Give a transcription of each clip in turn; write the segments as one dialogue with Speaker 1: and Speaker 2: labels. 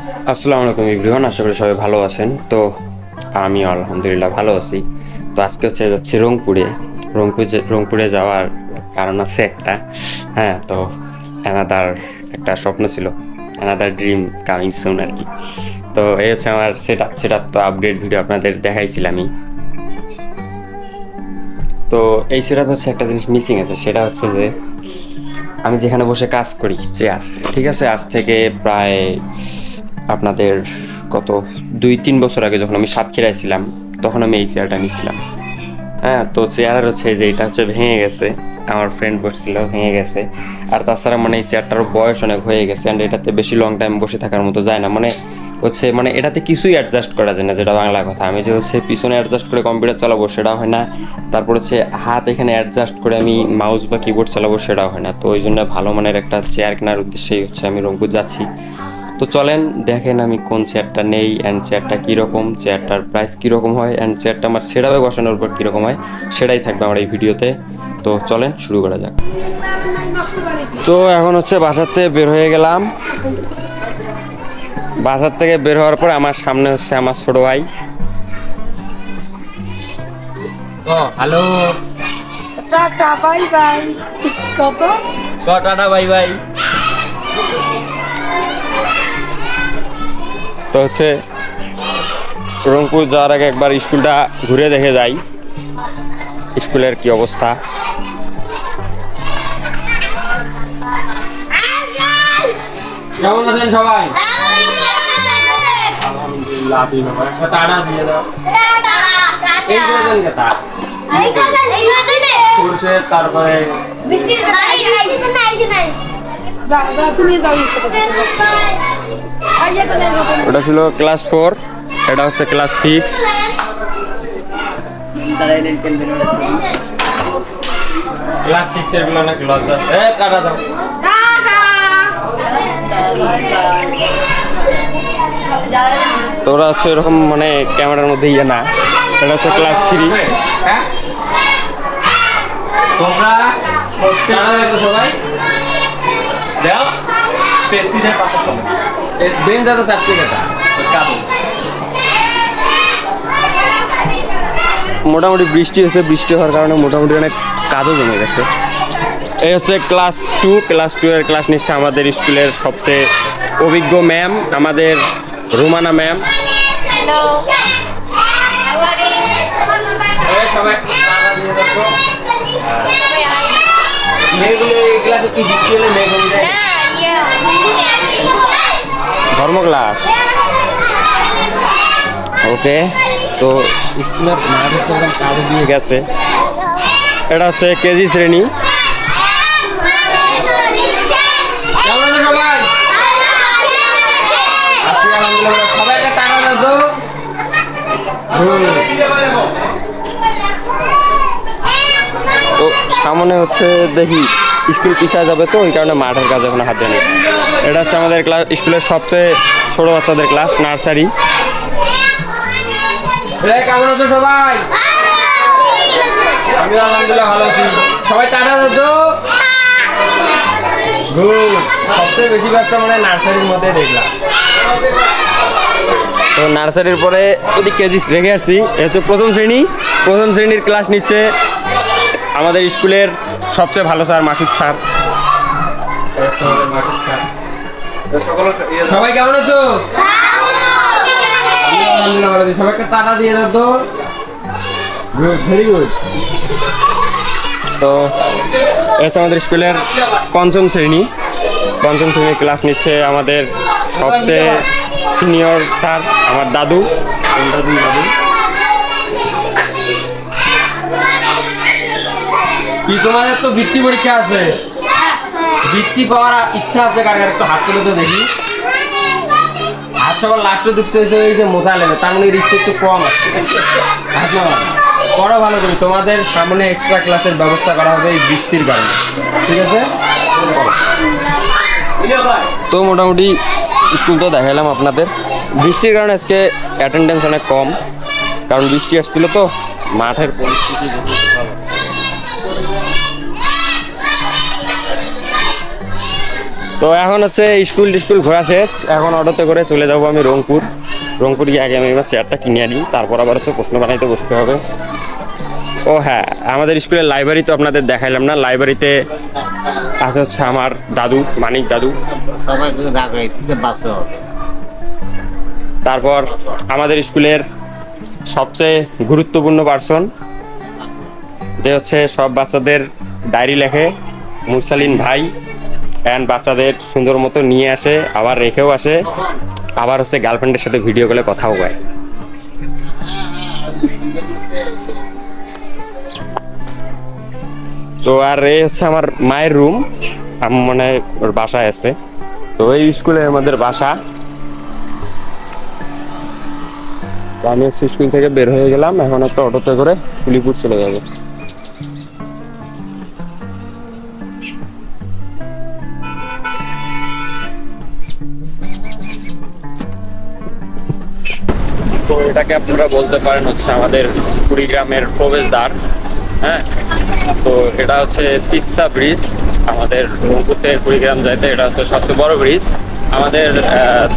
Speaker 1: আসসালামু আলাইকুম এভরিওয়ান, আশা করি সবাই ভালো আছেন। তো আমি আলহামদুলিল্লাহ ভালো আছি। তো আজকে যাচ্ছি রংপুরে যাওয়ার কারণ আছে একটা। হ্যাঁ, তো অ্যানাদার একটা স্বপ্ন ছিল, অ্যানাদার ড্রিম কামিং সুন আর কি। তো এই হচ্ছে আমার সেট আপ তো আপডেট ভিডিও আপনাদের দেখাইছিলামই। তো এই সেট আপ হচ্ছে একটা জিনিস মিসিং আছে, সেটা হচ্ছে যে আমি যেখানে বসে কাজ করি চেয়ার, ঠিক আছে, আজ থেকে প্রায় আপনাদের কত 2-3 বছর আগে যখন আমি সাতক্ষীরায় ছিলাম তখন আমি এই চেয়ারটা নিয়েছিলাম। হ্যাঁ, তো চেয়ার হচ্ছে যে এটা হচ্ছে ভেঙে গেছে, আমার ফ্রেন্ড বসছিল, ভেঙে গেছে। আর তাছাড়া মানে এই চেয়ারটারও বয়স অনেক হয়ে গেছে, অ্যান্ড এটাতে বেশি লং টাইম বসে থাকার মতো যায় না। মানে এটাতে কিছুই অ্যাডজাস্ট করা যায় না, যেটা বাংলা কথা। আমি যে হচ্ছে পিছনে অ্যাডজাস্ট করে কম্পিউটার চালাবো সেটাও হয় না, তারপর হচ্ছে হাত এখানে অ্যাডজাস্ট করে আমি মাউস বা কিবোর্ড চালাবো সেটাও হয় না। তো ওই জন্য ভালো মানের একটা চেয়ার কেনার উদ্দেশ্যেই হচ্ছে আমি রংপুর যাচ্ছি। তো চলেন দেখেন আমি কোন চেয়ারটা নেই, অ্যান্ড চেয়ারটা কীরকম, চেয়ারটার প্রাইস কীরকম হয়, অ্যান্ড চেয়ারটা আমার সেটাবে বসানোর পর কীরকম হয় সেটাই থাকবে আমার এই ভিডিওতে। তো চলেন শুরু করা যাক। তো এখন হচ্ছে বাসার থেকে বের হয়ে গেলাম। বাসার থেকে বের হওয়ার পর আমার সামনে হচ্ছে আমার ছোট ভাই। Hello,
Speaker 2: tata bye bye. কত
Speaker 1: টাটা বাই বাই। তো হচ্ছে রংপুর যাওয়ার আগে একবার স্কুলটা ঘুরে দেখে যাই, স্কুলের কি অবস্থা। কেমন আছেন সবাই? আলহামদুলিল্লাহ, একটা টাটা দিয়ে দাও। এই কয়জন কথা সরষে, তারপরে
Speaker 2: তুমি যাও।
Speaker 1: ওটা ছিল ক্লাস 4, এটা হচ্ছে ক্লাস 6। ক্লাস 6 এর গুলো না ক্লাস টাটা দাও। তো ওরা হচ্ছে এরকম মানে ক্যামেরার মধ্যে ইয়ে না, এটা হচ্ছে ক্লাস 3। তোমরা টাটা দাও সবাই, দাও পেস্টিজের পাতা তো দেন যাতে সাথে গেটা কাবু। মোটামুটি বৃষ্টি হয়েছে, বৃষ্টি হওয়ার কারণে মোটামুটি অনেক কাদও জমে গেছে। এই হচ্ছে ক্লাস 2 এর ক্লাস নিচ্ছে আমাদের স্কুলের সবচেয়ে অভিজ্ঞ ম্যাম, আমাদের রুমানা ম্যাম। ধর্ম ক্লাস, ওকে। তো স্কুলের মাঠ হচ্ছে কাজ দিয়ে গেছে, এটা হচ্ছে কেজি শ্রেণী। তো সামনে হচ্ছে দেখি স্কুল পিছায় যাবে, তো ওই কারণে মাঠের কাজ এখন হাত দেয়নি। এটা হচ্ছে আমাদের ক্লাস, স্কুলের সবচেয়ে ছোট বাচ্চাদের ক্লাস, নার্সারি। কেমন আছো সবাই? আমি আলহামদুলিল্লাহ ভালো আছি। সবাই টাটা দাও। গুড। সবচেয়ে বেশি বাচ্চা মানে নার্সারির মধ্যে দেখলাম। তো নার্সারির পরে যদি কেজি রেখে আসছি, এ হচ্ছে প্রথম শ্রেণীর ক্লাস নিচ্ছে আমাদের স্কুলের সবচেয়ে ভালো স্যার মাসুদ স্যার। সবাই কেমন আছো? আলহামদুলিল্লাহ ভালো আছি। সবাইকে টাটা দিয়ে দাও তো। Good, very good. তো হচ্ছে আমাদের স্কুলের পঞ্চম শ্রেণীর ক্লাস নিচ্ছে আমাদের সবচেয়ে সিনিয়র স্যার, আমার দাদু। কি তোমাদের তো বৃত্তি পরীক্ষা আছে, বৃত্তি পাওয়ার ইচ্ছা আছে কার কার? একটু হাত তুলে তো দেখি। হাত সবার লাস্টে দুঃখ হয়েছে মোটা লেগে, তার মানে রিক্স একটু কম আছে। হাত না পড়ো ভালো করে, তোমাদের সামনে এক্সট্রা ক্লাসের ব্যবস্থা করা হবে এই বৃত্তির কারণে, ঠিক আছে? তো মোটামুটি স্কুল তো দেখালাম আপনাদের। বৃষ্টির কারণে আজকে অ্যাটেন্ডেন্স অনেক কম, কারণ বৃষ্টি আসছিল তো, মাঠের পরিস্থিতি। তো তো এখন হচ্ছে স্কুল ঘোরা শেষ, এখন অটোতে করে চলে যাবো আমি রংপুর। রংপুর গিয়ে আগে আমি এবার চেয়ারটা কিনে আনি, তারপর আবার হচ্ছে প্রশ্ন বানাইতে বসতে হবে। ও হ্যাঁ, আমাদের স্কুলের লাইব্রেরি তো আপনাদের দেখাইলাম না। লাইব্রেরিতে আছে হচ্ছে আমার দাদু, মানিক দাদু।
Speaker 3: সবাই রাগ হয়েছে যে বাসে হবে।
Speaker 1: তারপর আমাদের স্কুলের সবচেয়ে গুরুত্বপূর্ণ পার্সন যে হচ্ছে সব বাচ্চাদের ডায়েরি লেখে, মুরসালিন ভাই। অ্যান্ড বাচ্চাদের সুন্দর মতো নিয়ে আসে, আবার রেখেও আসে, আবার হচ্ছে গার্লফ্রেন্ডের সাথে ভিডিও কলে কথাও বলে। তো আর এই হচ্ছে আমার মায়ের রুম, আমি মনে হয় ওর বাসায় আছে। তো এই স্কুলের আমাদের বাসা। তো আমি হচ্ছে স্কুল থেকে বের হয়ে গেলাম, এখন একটা অটোতে করে কুলিপুর চলে যাবে। তো এটাকে আপনারা বলতে পারেন হচ্ছে আমাদের কুড়িগ্রামের প্রবেশদ্বার। হ্যাঁ, তো এটা হচ্ছে তিস্তা ব্রিজ। আমাদের রংপুর থেকে কুড়িগ্রাম যাইতে এটা হচ্ছে সবচেয়ে বড় ব্রিজ। আমাদের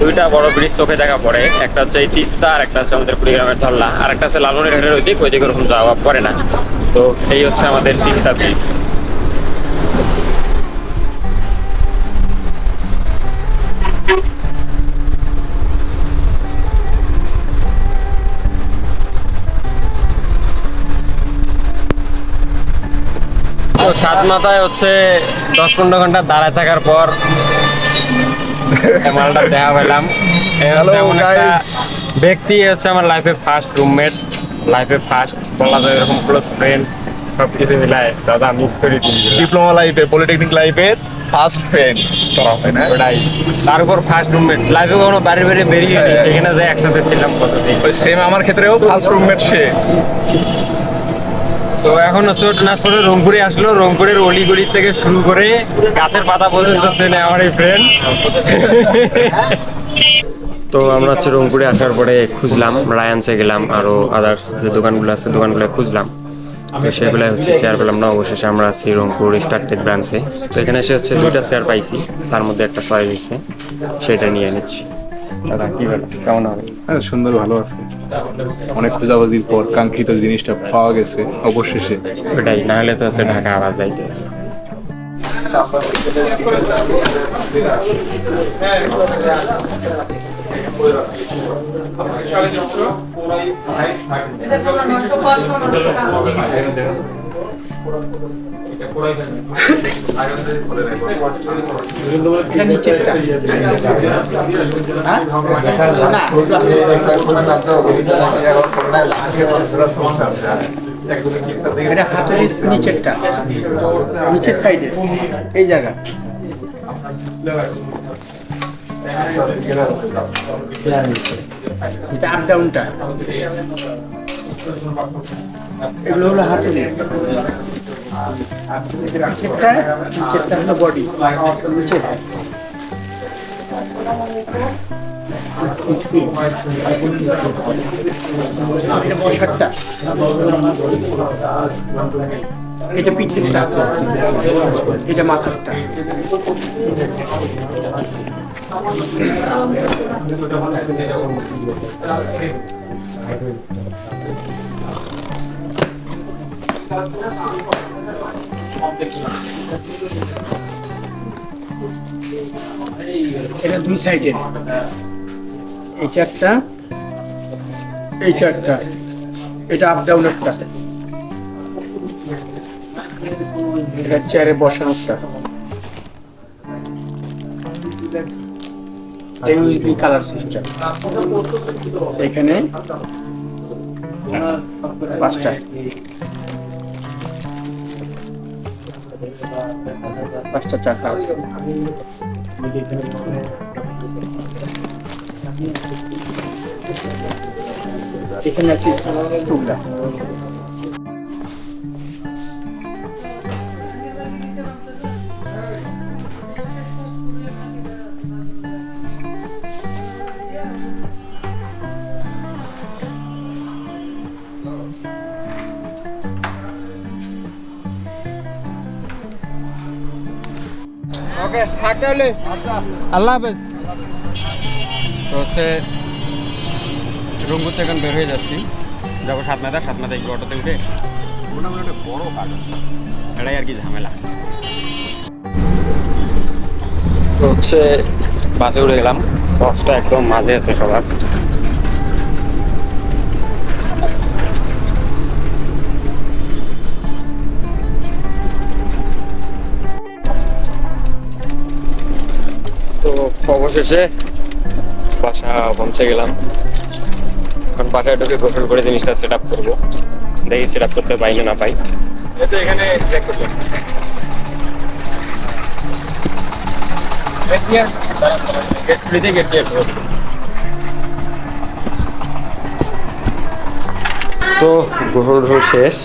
Speaker 1: দুইটা বড় ব্রিজ চোখে দেখা পড়ে, একটা হচ্ছে এই তিস্তা, আর একটা হচ্ছে আমাদের কুড়িগ্রামের ধরলা, আর একটা হচ্ছে লালমনিরহাটের ওইদিকে ওরকম যাওয়া পড়ে না। তো এই হচ্ছে আমাদের তিস্তা ব্রিজ। তো সাত মাথায় হচ্ছে 10-15 ঘন্টা দাঁড়ায় থাকার পর মালটা দেখা পেলাম। এমন একটা ব্যক্তি হচ্ছে আমার লাইফে ফার্স্ট রুমমেট, লাইফে ফার্স্ট বলা যায় এরকম ক্লোজ ফ্রেন্ড, সবকিছু মিলায় দাদা মিস করি।
Speaker 4: ডিপ্লোমা লাইফে, পলিটেকনিক লাইফের ফার্স্ট ফ্রেন্ড করা হয় না,
Speaker 1: ওটাই। তার উপর ফার্স্ট রুমমেট, লাইফে কখনো বাড়ি বেরিয়ে নি, সেখানে যে একসাথে ছিলাম কতদিন।
Speaker 4: ওই সেম আমার ক্ষেত্রেও ফার্স্ট রুমমেট সে।
Speaker 1: তো এখন হচ্ছে ট্রান্সপোর্টে রংপুরে আসলো, রংপুরের অলিগলি থেকে শুরু করে গাছের পাতা পর্যন্ত চেনে আমার এই ফ্রেন্ড। তো আমরা হচ্ছে রংপুরে আসার পরে খুঁজলাম, রায়ান্সে গেলাম, আরো আদার্স যে দোকানগুলো আছে দোকানগুলো খুঁজলাম। তো সেগুলো হচ্ছে চেয়ার পেলাম না, অবশেষে আমরা আছি রংপুর স্টারটেক ব্রাঞ্চে। তো এখানে এসে হচ্ছে 2টা চেয়ার পাইছি, তার মধ্যে একটা চয়েস হয়েছে, সেটা নিয়ে নিচ্ছি। দাদা কি বলো, কেমন হবে?
Speaker 4: হ্যাঁ, সুন্দর, ভালো আছে। অনেক খোঁজাবাজির পর কাঙ্ক্ষিত জিনিসটা পাওয়া গেছে অবশেষে।
Speaker 1: ওটাই, না হলে তো হচ্ছে ঢাকা আবার যাইতে।
Speaker 5: এটা নিচেরটা এটা হাতুড়ির নিচেরটা, নিচের সাইডে এই জায়গা। এটা আপ ডাউনটা, এগুলো হলো হাতুড়ি। নিচেরটা হলো বডি, নিচের এটা বসারটা, এটা পিঠেরটা, এটা মাথারটা। এটা দুই সাইডের, এই চারটা, এই চারটা, এটা আপ ডাউনেরটা, এটা চেয়ারে বসানোরটা, ইউএসবি কালার সিস্টেম। এখানে 5টা, 5টা চাকা আছে। এখানে আছে টুকরা।
Speaker 1: ওকে ওকে থাকতে হলে আল্লাহ হাফেজ। তো হচ্ছে রংপুর থেকে এখন বের হয়ে যাচ্ছি, যাবো সাতমাথা একটু অটোতে উঠে মোটামুটি একটা বড় কাজ এটাই আর কি ঝামেলা। তো হচ্ছে বাসে উঠে গেলাম, বক্সটা একদম মাঝে আছে সবার। তো অবশেষে বাসা পৌঁছে গেলাম। এখন বাসায় ঢুকে গোসল করে জিনিসটা সেট আপ করবো, দেখি সেট আপ করতে পাই না পাই। এখানে চেক করবেন তো গোসল শেষ।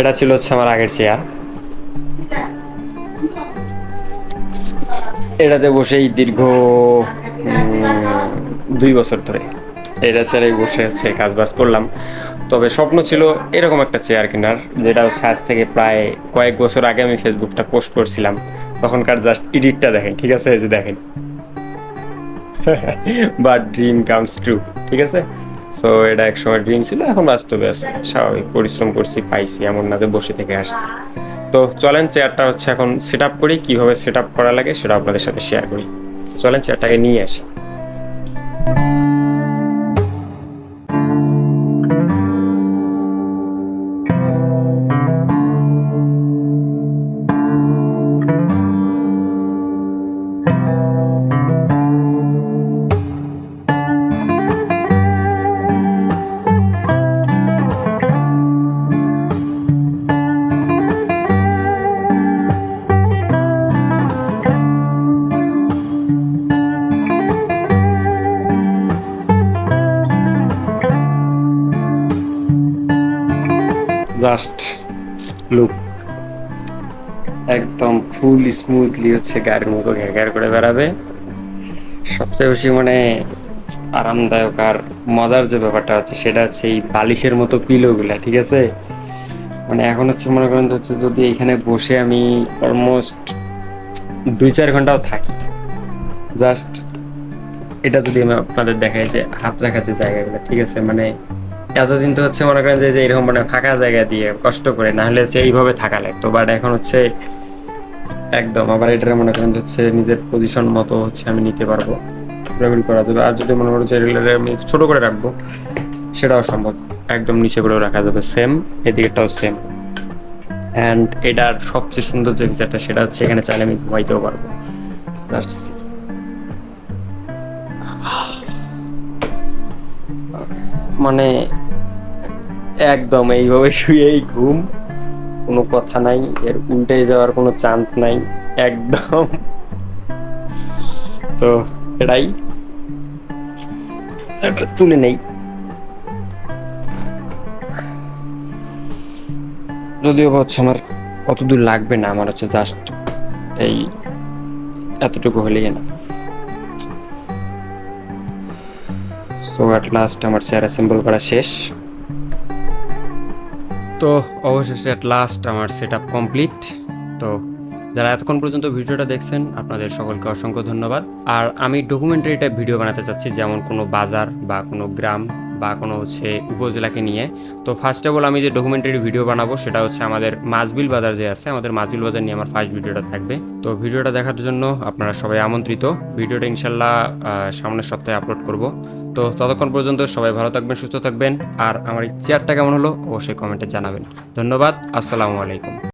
Speaker 1: এটা ছিল হচ্ছে আমার আগের চেয়ার, এটাতে বসেই দীর্ঘ 2 বছর ধরে এটা চেয়ারে বসে হচ্ছে কাজ বাজ করলাম। তবে স্বপ্ন ছিল এরকম একটা চেয়ার কেনার, যেটা হচ্ছে আজ থেকে প্রায় কয়েক বছর আগে আমি ফেসবুকটা পোস্ট করছিলাম, তখনকার জাস্ট এডিটটা দেখেন, ঠিক আছে, এই যে দেখেন বাট ড্রিম কামস ট্রু, ঠিক আছে। সো এটা এক সময় ড্রিম ছিল, এখন বাস্তবে আছে। স্বাভাবিক পরিশ্রম করছি, পাইছি, এমন না যে বসে থেকে আসছি। তো চলেন চেয়ারটা হচ্ছে এখন সেট আপ করি, কিভাবে সেট আপ করা লাগে সেটা আপনাদের সাথে শেয়ার করি। চলেন চেয়ারটাকে নিয়ে আসি। জাস্ট লুক, একদম ফুল স্মুথলি হচ্ছে গাড়ির মতো ঘ্যার করে বেড়াবে। সবচেয়ে বেশি মানে আরামদায়ক আর মজার যে ব্যাপারটা আছে সেটা হচ্ছে এই বালিশের মতো পিলোগুলা, ঠিক আছে। মানে এখন হচ্ছে মনে করেন হচ্ছে যদি এখানে বসে আমি অলমোস্ট 2-4 ঘন্টাও থাকি, জাস্ট এটা যদি আমি আপনাদের দেখাই যে হাত রাখার যে জায়গাগুলো, ঠিক আছে, মানে এতদিন তো হচ্ছে মনে করেন যে এরকম মানে ফাঁকা জায়গা দিয়ে কষ্ট করে, না হলে হচ্ছে এইভাবে থাকা লাগতো। বাট এখন হচ্ছে একদম আবার এটা মনে করেন হচ্ছে নিজের পজিশন মতো হচ্ছে আমি নিতে পারবো, ঘোরাঘুরি করা যাবে। আর যদি মনে করেন যে আমি ছোট করে রাখবো সেটাও সম্ভব, একদম নিচে করেও রাখা যাবে, সেম এদিকেটাও সেম। অ্যান্ড এটার সবচেয়ে সুন্দর যে ফিচারটা সেটা হচ্ছে এখানে চাইলে আমি ঘুমাইতেও পারবো। মানে একদম এইভাবে শুয়েই ঘুম, কোনো কথা নাই, এর উল্টে যাওয়ার কোনো চান্স নাই একদম। তো এটাই তুলে নেই, যদিও হচ্ছে আমার অত দূর লাগবে না, আমার হচ্ছে জাস্ট এই এতটুকু হলেই না। সো অ্যাট লাস্ট আমার চেয়ার অ্যাসেম্বল করা শেষ। তো অবশেষে অ্যাট লাস্ট আমার সেট আপ কমপ্লিট। তো যারা এতক্ষণ পর্যন্ত ভিডিওটা দেখছেন আপনাদের সকলকে অসংখ্য ধন্যবাদ। আর আমি ডকুমেন্টারিটা ভিডিও বানাতে চাচ্ছি, যেমন কোনো বাজার বা কোনো গ্রাম বা কোনো হচ্ছে উপজেলাকে নিয়ে। তো ফার্স্ট অফ অল আমি যে ডকুমেন্টারি ভিডিও বানাবো সেটা হচ্ছে আমাদের মাছবিল বাজার যে আছে, আমাদের মাছবিল বাজার নিয়ে আমার ফার্স্ট ভিডিওটা থাকবে। তো ভিডিওটা দেখার জন্য আপনারা সবাই আমন্ত্রিত। ভিডিওটা ইনশাল্লাহ সামনের সপ্তাহে আপলোড করব। তো ততক্ষণ পর্যন্ত সবাই ভালো থাকবেন, সুস্থ থাকবেন। আর আমার এই চেয়ারটা কেমন হলো অবশ্যই কমেন্টে জানাবেন। ধন্যবাদ, আসসালামু আলাইকুম।